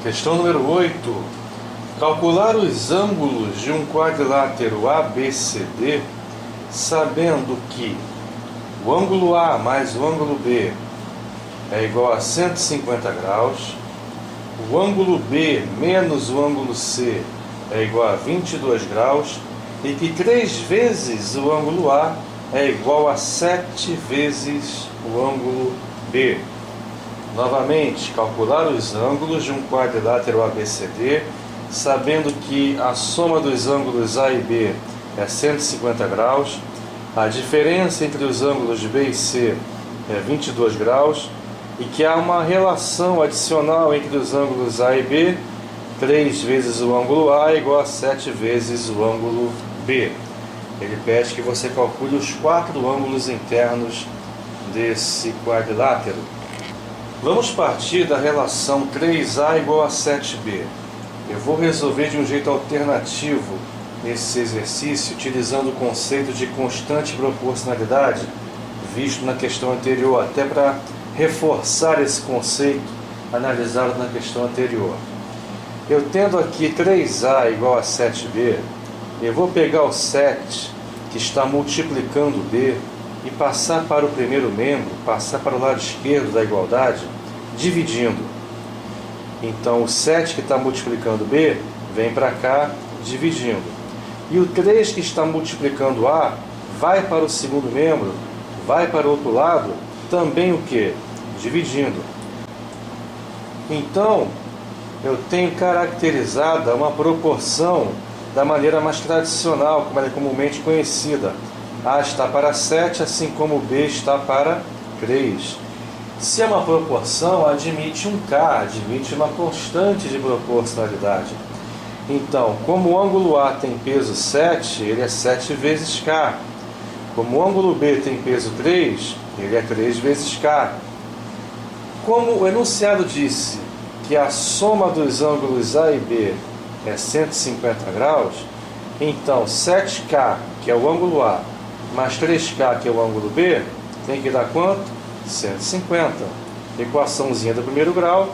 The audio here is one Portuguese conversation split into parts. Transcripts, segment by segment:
Questão número 8. Calcular os ângulos de um quadrilátero ABCD, sabendo que o ângulo A mais o ângulo B é igual a 150 graus, o ângulo B menos o ângulo C é igual a 22 graus e que 3 vezes o ângulo A é igual a 7 vezes o ângulo B. Novamente, calcular os ângulos de um quadrilátero ABCD, sabendo que a soma dos ângulos A e B é 150 graus, a diferença entre os ângulos de B e C é 22 graus, e que há uma relação adicional entre os ângulos A e B, 3 vezes o ângulo A é igual a 7 vezes o ângulo B. Ele pede que você calcule os 4 ângulos internos desse quadrilátero. Vamos partir da relação 3A igual a 7B. Eu vou resolver de um jeito alternativo esse exercício, utilizando o conceito de constante proporcionalidade, visto na questão anterior, até para reforçar esse conceito analisado na questão anterior. Eu tendo aqui 3A igual a 7B, eu vou pegar o 7, que está multiplicando B, e passar para o primeiro membro, passar para o lado esquerdo da igualdade, dividindo. Então o 7 que está multiplicando B, vem para cá, dividindo. E o 3 que está multiplicando A, vai para o segundo membro, vai para o outro lado, também o que? Dividindo. Então, eu tenho caracterizada uma proporção da maneira mais tradicional, como ela é comumente conhecida. A está para 7, assim como B está para 3. Se é uma proporção, admite um K, admite uma constante de proporcionalidade. Então, como o ângulo A tem peso 7, ele é 7 vezes K. Como o ângulo B tem peso 3, ele é 3 vezes K. Como o enunciado disse que a soma dos ângulos A e B é 150 graus, então 7K, que é o ângulo A, mais 3K, que é o ângulo B, tem que dar quanto? 150. Equaçãozinha do primeiro grau,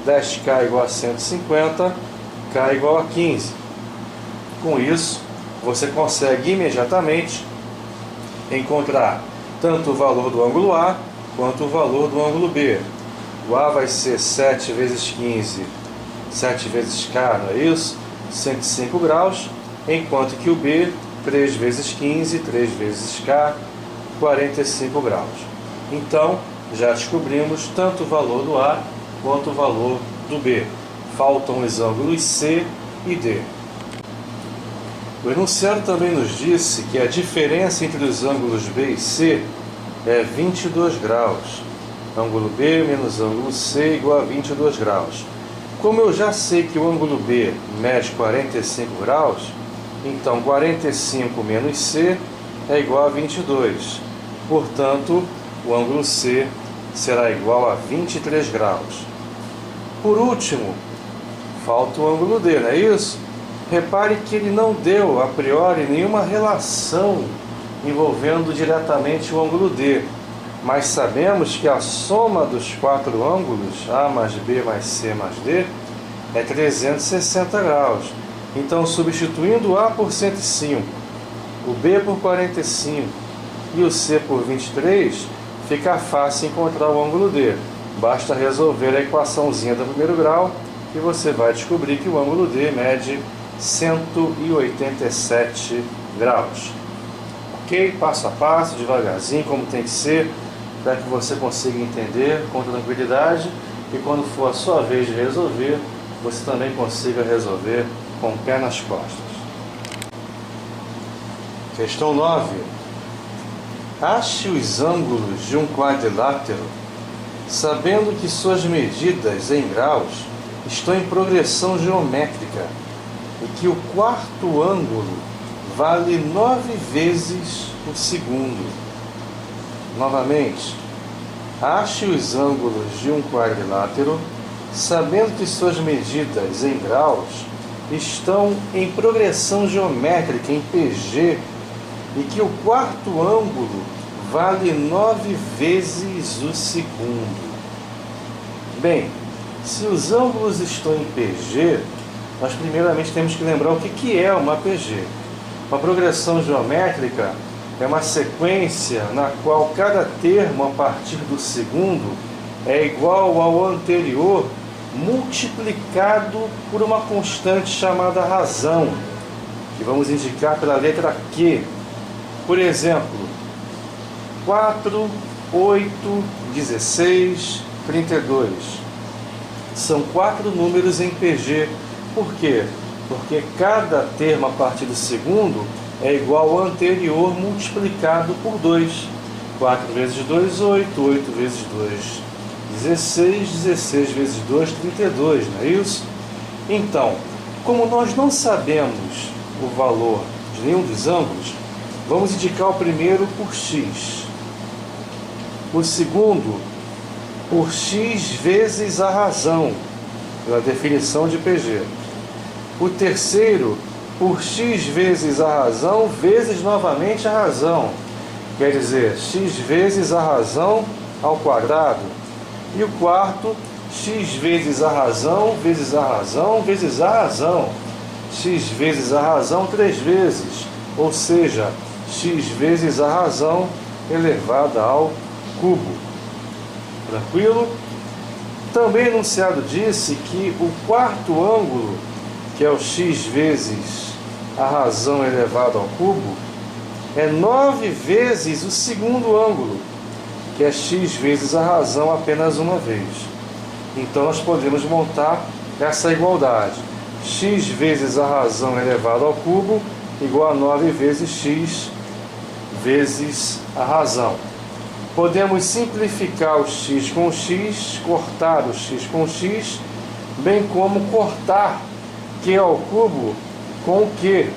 10K igual a 150, K igual a 15. Com isso, você consegue imediatamente encontrar tanto o valor do ângulo A quanto o valor do ângulo B. O A vai ser 7 vezes 15, 7 vezes K, não é isso? 105 graus, enquanto que o B, 3 vezes 15, 3 vezes K, 45 graus. Então, já descobrimos tanto o valor do A quanto o valor do B. Faltam os ângulos C e D. O enunciado também nos disse que a diferença entre os ângulos B e C é 22 graus. Ângulo B menos ângulo C igual a 22 graus. Como eu já sei que o ângulo B mede 45 graus, então 45 menos C é igual a 22. Portanto, o ângulo C será igual a 23 graus. Por último, falta o ângulo D, não é isso? Repare que ele não deu, a priori, nenhuma relação envolvendo diretamente o ângulo D. Mas sabemos que a soma dos 4 ângulos, A mais B mais C mais D, é 360 graus. Então, substituindo o A por 105, o B por 45 e o C por 23, fica fácil encontrar o ângulo D. Basta resolver a equaçãozinha do primeiro grau e você vai descobrir que o ângulo D mede 187 graus. Ok? Passo a passo, devagarzinho, como tem que ser, para que você consiga entender com tranquilidade e quando for a sua vez de resolver, você também consiga resolver com o pé nas costas. Questão 9. Ache os ângulos de um quadrilátero, sabendo que suas medidas em graus estão em progressão geométrica e que o quarto ângulo vale 9 vezes o segundo. Novamente, ache os ângulos de um quadrilátero, sabendo que suas medidas em graus estão em progressão geométrica, em PG, e que o quarto ângulo vale 9 vezes o segundo. Bem, Se os ângulos estão em PG, nós primeiramente temos que lembrar o que é uma PG. Uma progressão geométrica é uma sequência na qual cada termo a partir do segundo é igual ao anterior multiplicado por uma constante chamada razão, que vamos indicar pela letra Q. Por exemplo, 4, 8, 16, 32. São 4 números em PG. Por quê? Porque cada termo a partir do segundo é igual ao anterior multiplicado por 2. 4 vezes 2, 8. 8 vezes 2, 16. 16 vezes 2, 32, não é isso? Então, como nós não sabemos o valor de nenhum dos ângulos, vamos indicar o primeiro por x. O segundo por x vezes a razão, pela definição de PG. O terceiro por x vezes a razão vezes novamente a razão, quer dizer, x vezes a razão ao quadrado. E o quarto, x vezes a razão vezes a razão vezes a razão, x vezes a razão 3 vezes, ou seja, x vezes a razão elevada ao cubo. Tranquilo? Também o enunciado disse que o quarto ângulo, que é o x vezes a razão elevada ao cubo, é 9 vezes o segundo ângulo, que é x vezes a razão apenas uma vez. Então nós podemos montar essa igualdade. X vezes a razão elevada ao cubo igual a 9 vezes x vezes a razão. Podemos simplificar o x com o x, cortar o x com o x, bem como cortar q ao cubo com o q.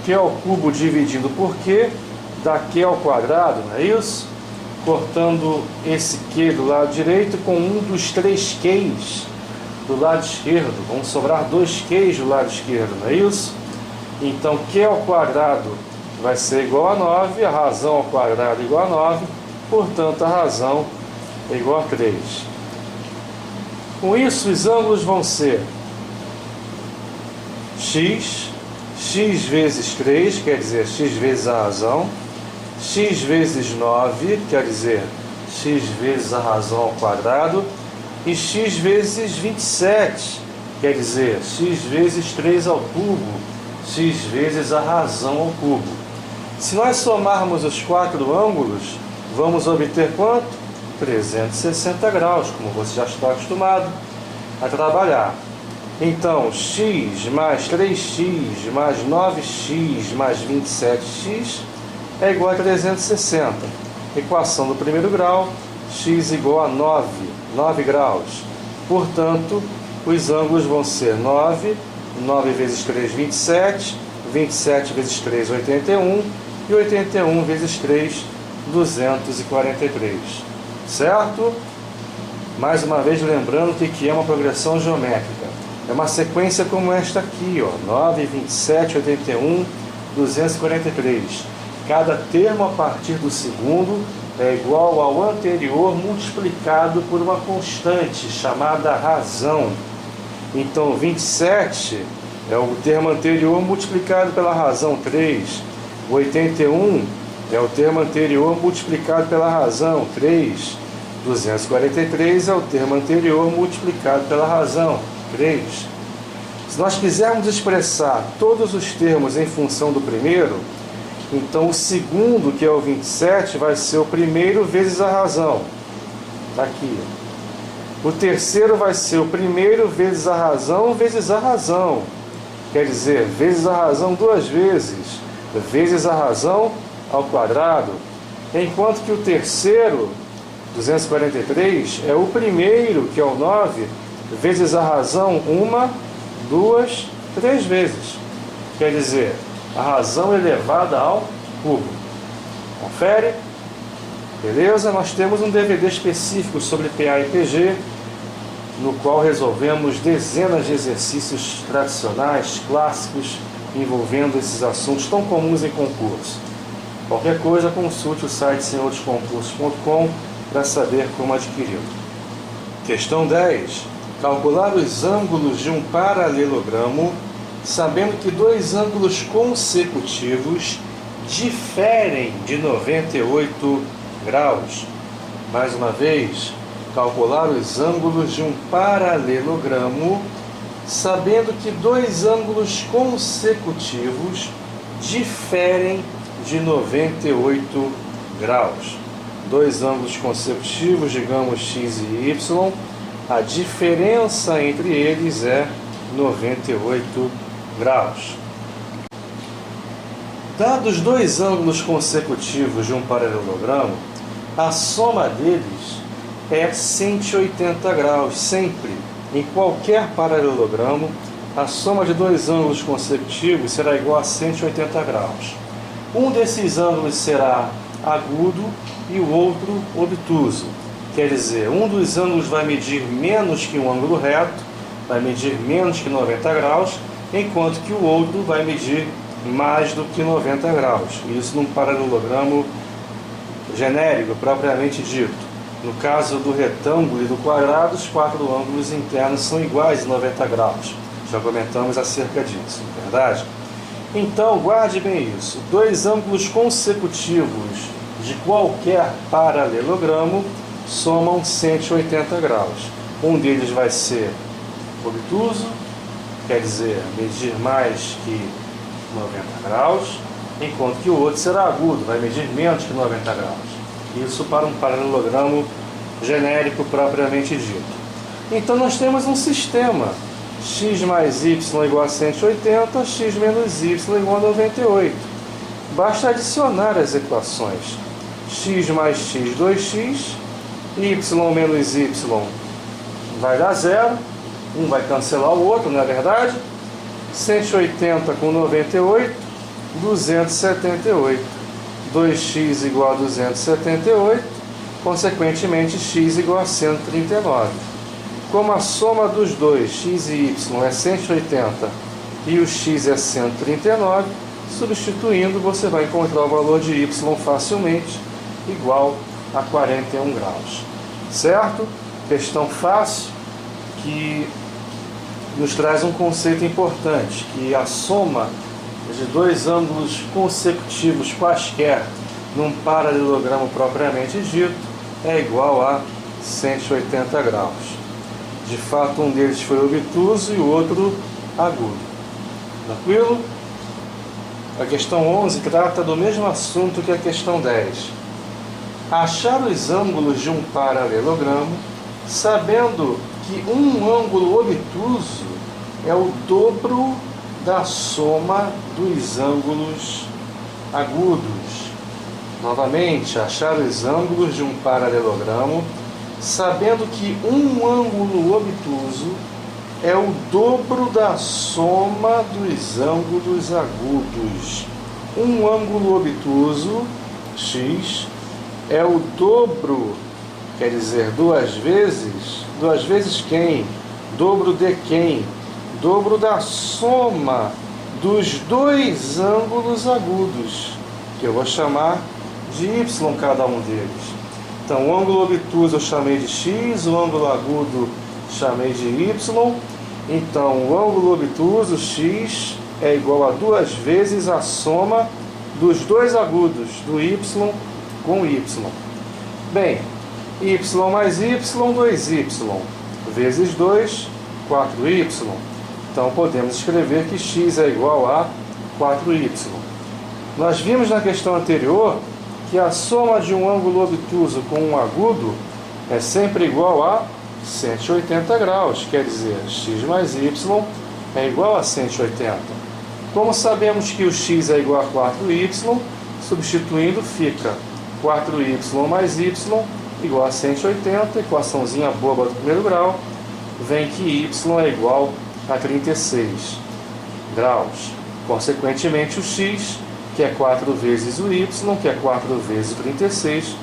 q ao cubo dividindo por q dá q ao quadrado, não é isso? Cortando esse q do lado direito com um dos 3 q's do lado esquerdo. Vão sobrar 2 q's do lado esquerdo, não é isso? Então q ao quadrado vai ser igual a 9, a razão ao quadrado igual a 9, portanto a razão é igual a 3. Com isso os ângulos vão ser x vezes 3, quer dizer, x vezes a razão, x vezes 9, quer dizer, x vezes a razão ao quadrado, e x vezes 27, quer dizer, x vezes 3 ao cubo, x vezes a razão ao cubo. Se nós somarmos os 4 ângulos, vamos obter quanto? 360 graus, como você já está acostumado a trabalhar. Então, x mais 3x mais 9x mais 27x é igual a 360. Equação do primeiro grau, x igual a 9 graus. Portanto, os ângulos vão ser 9 vezes 3, 27, 27 vezes 3, 81, e 81 vezes 3, 243. Certo? Mais uma vez lembrando o que é uma progressão geométrica. É uma sequência como esta aqui, ó, 9, 27, 81, 243. Cada termo a partir do segundo é igual ao anterior multiplicado por uma constante chamada razão. Então 27 é o termo anterior multiplicado pela razão 3. 81 é o termo anterior multiplicado pela razão 3. 243 é o termo anterior multiplicado pela razão 3. Se nós quisermos expressar todos os termos em função do primeiro, então o segundo, que é o 27, vai ser o primeiro vezes a razão. Está aqui. O terceiro vai ser o primeiro vezes a razão vezes a razão. Quer dizer, vezes a razão 2 vezes, vezes a razão ao quadrado. Enquanto que o terceiro, 243, é o primeiro, que é o 9, vezes a razão 1, 2, 3 vezes. Quer dizer, a razão elevada ao cubo. Confere? Beleza? Nós temos um DVD específico sobre PA e PG, no qual resolvemos dezenas de exercícios tradicionais, clássicos, envolvendo esses assuntos tão comuns em concurso. Qualquer coisa, consulte o site senhoresconcursos.com para saber como adquiri-lo. Questão 10. Calcular os ângulos de um paralelogramo, sabendo que dois ângulos consecutivos diferem de 98 graus. Mais uma vez, calcular os ângulos de um paralelogramo, sabendo que dois ângulos consecutivos diferem de 98 graus. Dois ângulos consecutivos, digamos x e y, a diferença entre eles é 98 graus. Dados dois ângulos consecutivos de um paralelogramo, a soma deles é 180 graus. Sempre, em qualquer paralelogramo, a soma de dois ângulos consecutivos será igual a 180 graus. Um desses ângulos será agudo e o outro obtuso. Quer dizer, um dos ângulos vai medir menos que um ângulo reto, vai medir menos que 90 graus, enquanto que o outro vai medir mais do que 90 graus. Isso num paralelogramo genérico, propriamente dito. No caso do retângulo e do quadrado, os quatro ângulos internos são iguais a 90 graus. Já comentamos acerca disso, não é verdade? Então, guarde bem isso. Dois ângulos consecutivos de qualquer paralelogramo somam 180 graus. Um deles vai ser obtuso, quer dizer, medir mais que 90 graus, enquanto que o outro será agudo, vai medir menos que 90 graus. Isso para um paralelogramo genérico propriamente dito. Então nós temos um sistema x mais y igual a 180, x menos y igual a 98. Basta adicionar as equações. X mais x, 2x, y menos y vai dar zero, um vai cancelar o outro, não é verdade? 180 com 98, 278. 2x igual a 278, consequentemente x igual a 139. Como a soma dos dois, x e y, é 180 e o x é 139, substituindo você vai encontrar o valor de y facilmente, igual a 41 graus. Certo? Questão fácil que nos traz um conceito importante, que a soma de dois ângulos consecutivos quaisquer num paralelogramo propriamente dito é igual a 180 graus. De fato, um deles foi obtuso e o outro agudo. Tranquilo? A questão 11 trata do mesmo assunto que a questão 10. Achar os ângulos de um paralelogramo, sabendo que um ângulo obtuso é o dobro da soma dos ângulos agudos. Novamente, achar os ângulos de um paralelogramo, sabendo que um ângulo obtuso é o dobro da soma dos ângulos agudos. Um ângulo obtuso, x, é o dobro, quer dizer, duas vezes quem? Dobro de quem? Dobro da soma dos dois ângulos agudos, que eu vou chamar de y cada um deles. Então, o ângulo obtuso eu chamei de x, o ângulo agudo chamei de y. Então, o ângulo obtuso, x, é igual a duas vezes a soma dos dois agudos, do y com y. Bem, y mais y, 2y, vezes 2, 4y. Então, podemos escrever que x é igual a 4y. Nós vimos na questão anterior que a soma de um ângulo obtuso com um agudo é sempre igual a 180 graus, quer dizer, x mais y é igual a 180. Como sabemos que o x é igual a 4y, substituindo fica 4y mais y igual a 180, equaçãozinha boba do primeiro grau, vem que y é igual a 36 graus. Consequentemente, o x, que é 4 vezes o y, que é 4 vezes o 36,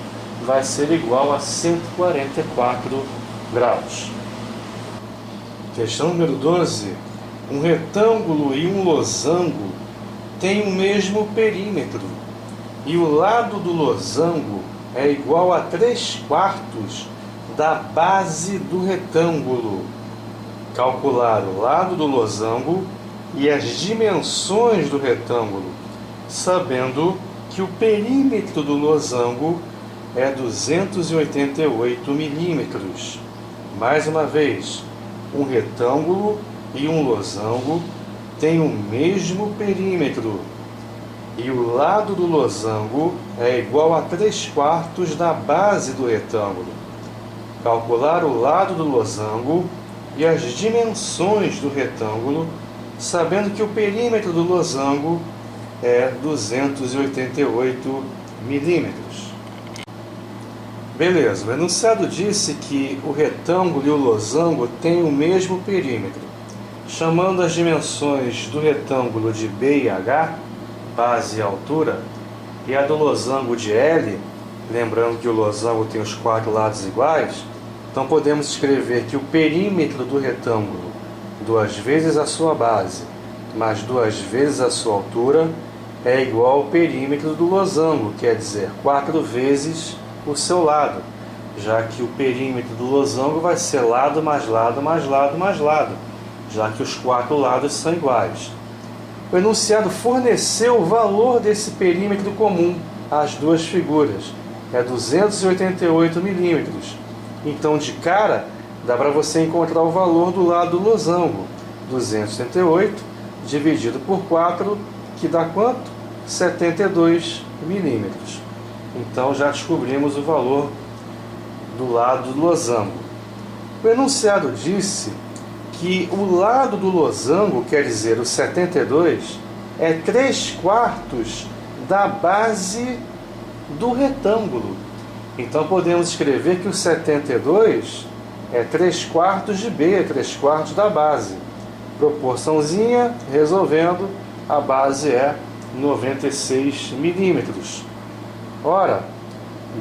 vai ser igual a 144 graus. Questão número 12. Um retângulo e um losango têm o mesmo perímetro, e o lado do losango é igual a 3/4 da base do retângulo. calcular o lado do losango e as dimensões do retângulo, sabendo que o perímetro do losango é 288 milímetros. Mais uma vez, um retângulo e um losango têm o mesmo perímetro, e o lado do losango é igual a 3/4 da base do retângulo. Calcular o lado do losango e as dimensões do retângulo, sabendo que o perímetro do losango é 288 milímetros. Beleza, o enunciado disse que o retângulo e o losango têm o mesmo perímetro. Chamando as dimensões do retângulo de B e H, base e altura, e a do losango de L, lembrando que o losango tem os 4 lados iguais, então podemos escrever que o perímetro do retângulo, 2 vezes a sua base, mais 2 vezes a sua altura, é igual ao perímetro do losango, quer dizer, 4 vezes o seu lado, já que o perímetro do losango vai ser lado mais lado mais lado mais lado, já que os 4 lados são iguais. O enunciado forneceu o valor desse perímetro comum às duas figuras, é 288 milímetros. Então, de cara, dá para você encontrar o valor do lado do losango, 288 dividido por 4, que dá quanto? 72 milímetros. Então, já descobrimos o valor do lado do losango. O enunciado disse que o lado do losango, quer dizer, o 72, é 3/4 da base do retângulo. Então podemos escrever que o 72 é 3/4 de B, 3/4 da base. Proporçãozinha, resolvendo, a base é 96 milímetros. Ora,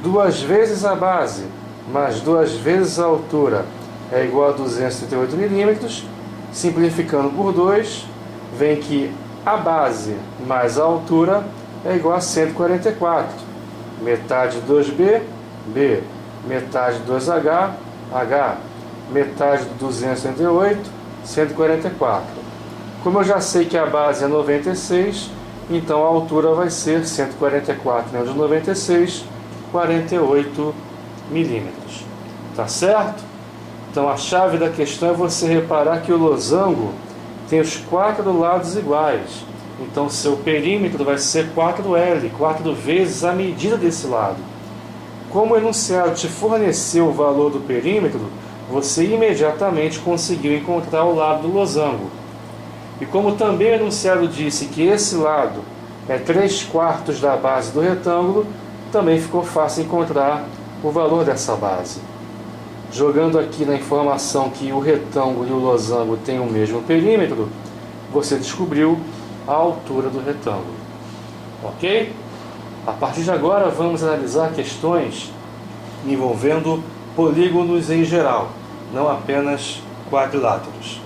2 vezes a base mais 2 vezes a altura é igual a 238 milímetros. Simplificando por 2, vem que a base mais a altura é igual a 144. Metade de 2B, B. Metade de 2H, H. Metade de 238, 144. Como eu já sei que a base é 96, então a altura vai ser 144 menos 96, 48 milímetros. Tá certo? Então a chave da questão é você reparar que o losango tem os 4 lados iguais. Então seu perímetro vai ser 4L, 4 vezes a medida desse lado. Como o enunciado te forneceu o valor do perímetro, você imediatamente conseguiu encontrar o lado do losango. E como também o enunciado disse que esse lado é 3/4 da base do retângulo, também ficou fácil encontrar o valor dessa base. Jogando aqui na informação que o retângulo e o losango têm o mesmo perímetro, você descobriu a altura do retângulo. Ok? A partir de agora vamos analisar questões envolvendo polígonos em geral, não apenas quadriláteros.